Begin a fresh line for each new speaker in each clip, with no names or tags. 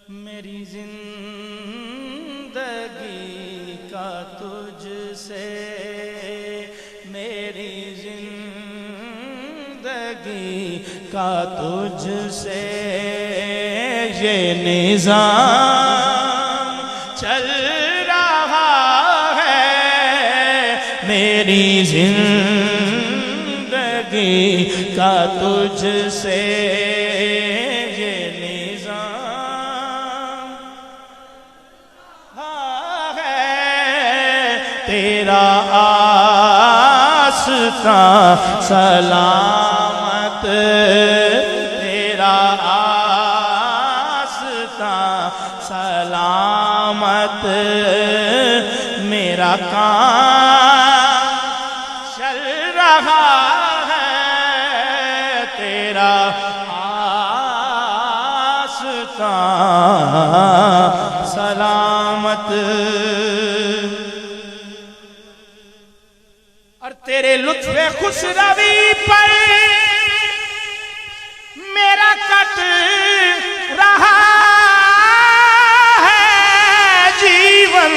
मेरी जिंदगी का तुझसे, मेरी जिंदगी का तुझसे ये निज़ाम चल रहा है। मेरी जिंदगी का तुझसे ये निज़ाम है। तेरा आस्तां सलामत, तेरा आस्तां सलामत, मेरा काम चल रहा है। तेरा आस्तां सलामत, और तेरे लुत्फ़े खुशरवी पर मेरा कट रहा है जीवन।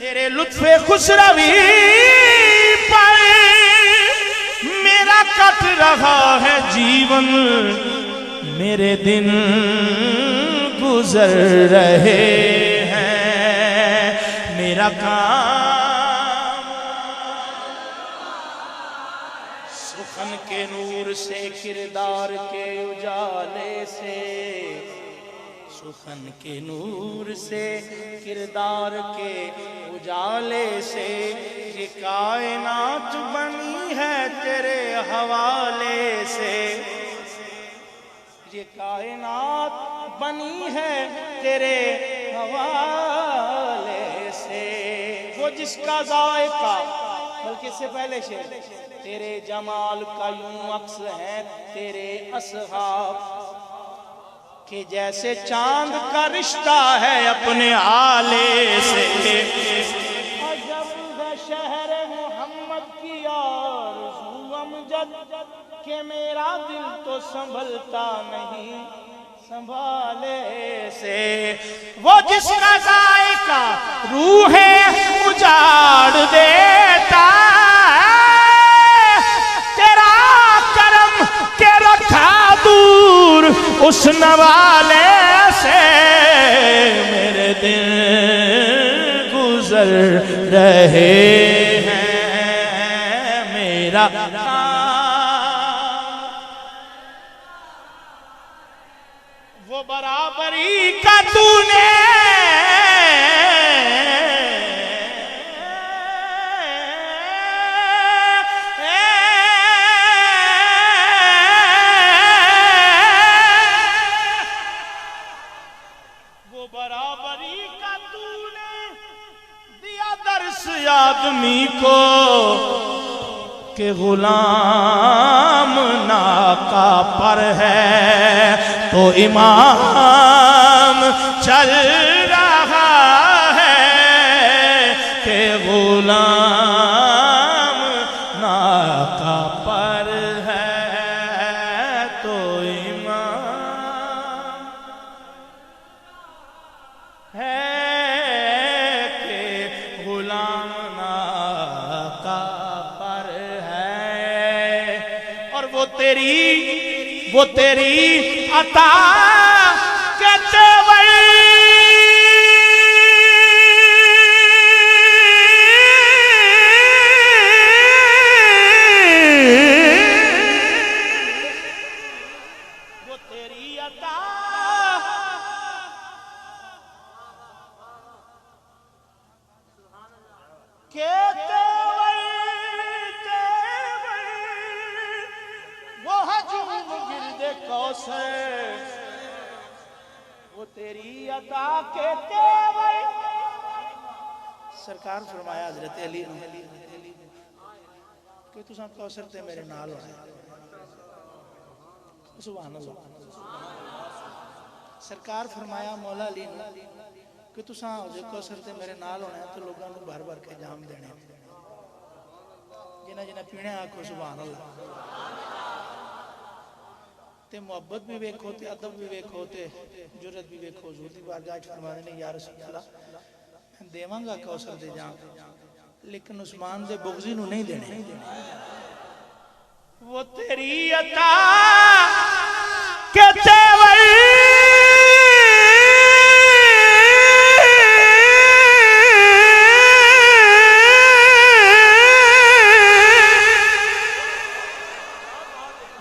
तेरे लुत्फ़े खुशरवी पर मेरा कट रहा है जीवन। मेरे दिन गुजर रहे हैं, मेरा काम सुखन के नूर से, किरदार के उजाले से, सुखन के नूर से, किरदार के उजाले से ये कायनात बनी है तेरे हवाले से। ये कायनात बनी है तेरे हवाले से। वो जिसका जायका, बल्कि इससे पहले शेर, तेरे जमाल का यूं अक्स है तेरे असहाब कि जैसे चांद का रिश्ता है अपने आले से। अजब है शहर मोहम्मद की आरज़ू अमजद कि मेरा दिल तो संभलता नहीं संभाले से। वो जिसका जायका रूहें उजाड़ देता है, तेरा करम के रखा दूर उस नवाले से। मेरे दिन गुजर रहे हैं, मेरा वो बराबरी का तूने आदमी को के गुलाम नाका पर है तो इमाम चल रहा है के गुलाम नाका पर है तो इमाम है के गुलाम वो तेरी अता के तेवर वो तेरी अता के कौसर वो तेरी अता के तेवर। सरकार फरमाया हजरत अली कि तुसां कौसर ते मेरे नाल होना। सुभान अल्लाह। सरकार फरमाया मौला अली कि तुसां कौसर ते मेरे नाल होना है तो लोगों को भर भर के जाम देने।
जिन्हें जिन्हें पीने आखो सुभान अल्लाह। ते मोहब्बत भी वेखो ते अदब भी वेखो ते जुरत भी वेखो। हुजूर दी बारगाह च फरमाते ने या रसूल अल्लाह मैं देवांगा कौसर दे जाम लेकिन उस्मान दे बुग़ज़ी नूं नहीं देने।
वो तेरी अता के तेवर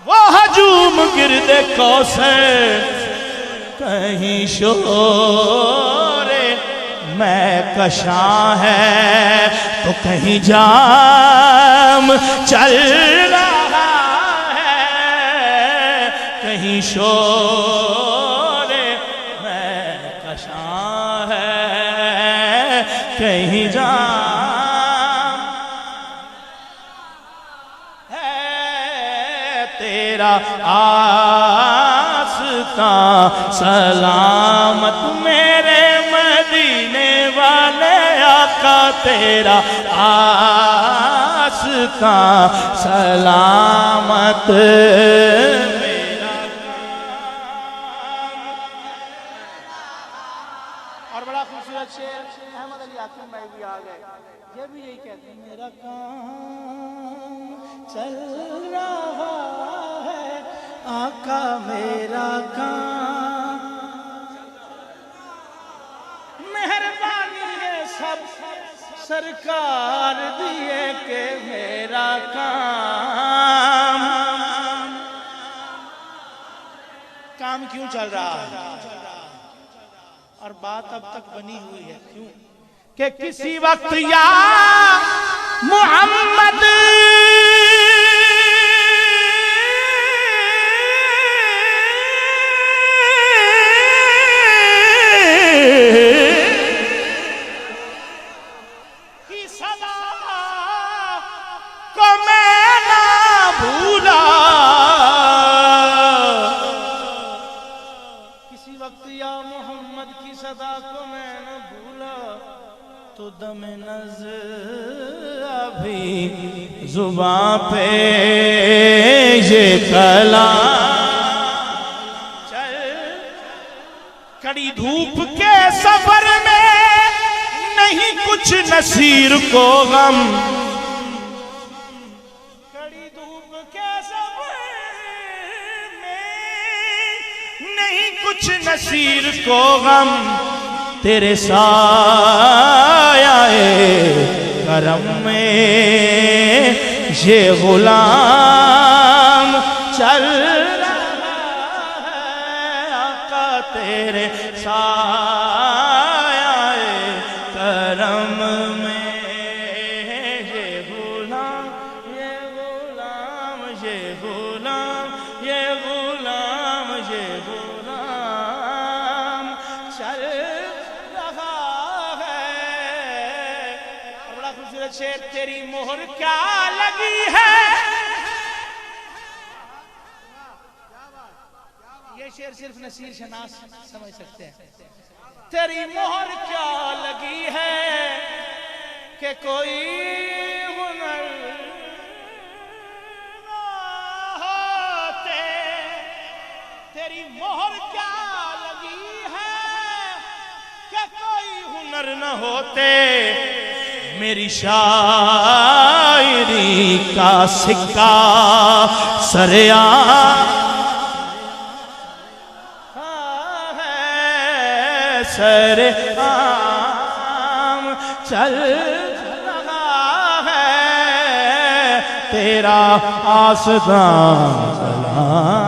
वो हजूम गिरदे कौसर कहीं शोरे मैं कशां है तो कहीं जाम चल रहा है, कहीं शोरे मैं कशां है कहीं जाम है तेरा आस्ता सलामत मेरे मदीने वाले आका तेरा आस्ता सलामत मेरा।
और बड़ा खूबसूरत शेर अहमद अली हाकिम भाई भी आ गए, ये भी यही कहते हैं मेरा काम चल रहा है आका मेरा काम।
मेहरबानी है सब सरकार दिए के मेरा
काम क्यों चल रहा है और बात अब तक बनी हुई है क्यों
कि किसी वक्त या मोहम्मद की सदा को मैं ना भूला,
किसी वक्त या मोहम्मद की सदा को मैं न भूला तो दम नज़र
अभी जुबां पे ये कलाम चल कड़ी धूप के सफर में नहीं कुछ नसीर को गम,
कड़ी धूप के सफर में
नहीं कुछ नसीर को गम तेरे साये करम में ये गुलाम चल रहा है आका तेरे साये करम में ये गुलाम ये गुलाम ये गुलाम ये गुलाम ये गुलाम चल रहा है।
और बड़ा खूबसूरत शेर
तेरी मोहर क्या लगी है,
ये शेर सिर्फ नसीर शनास समझ सकते हैं।
तेरी मोहर क्या लगी है कि कोई हुनर ना होते, तेरी मोहर क्या लगी है कि कोई हुनर न होते, मेरी शायरी का सिक्का सरेआ सरे आम चल रहा है तेरा आसदां सलाम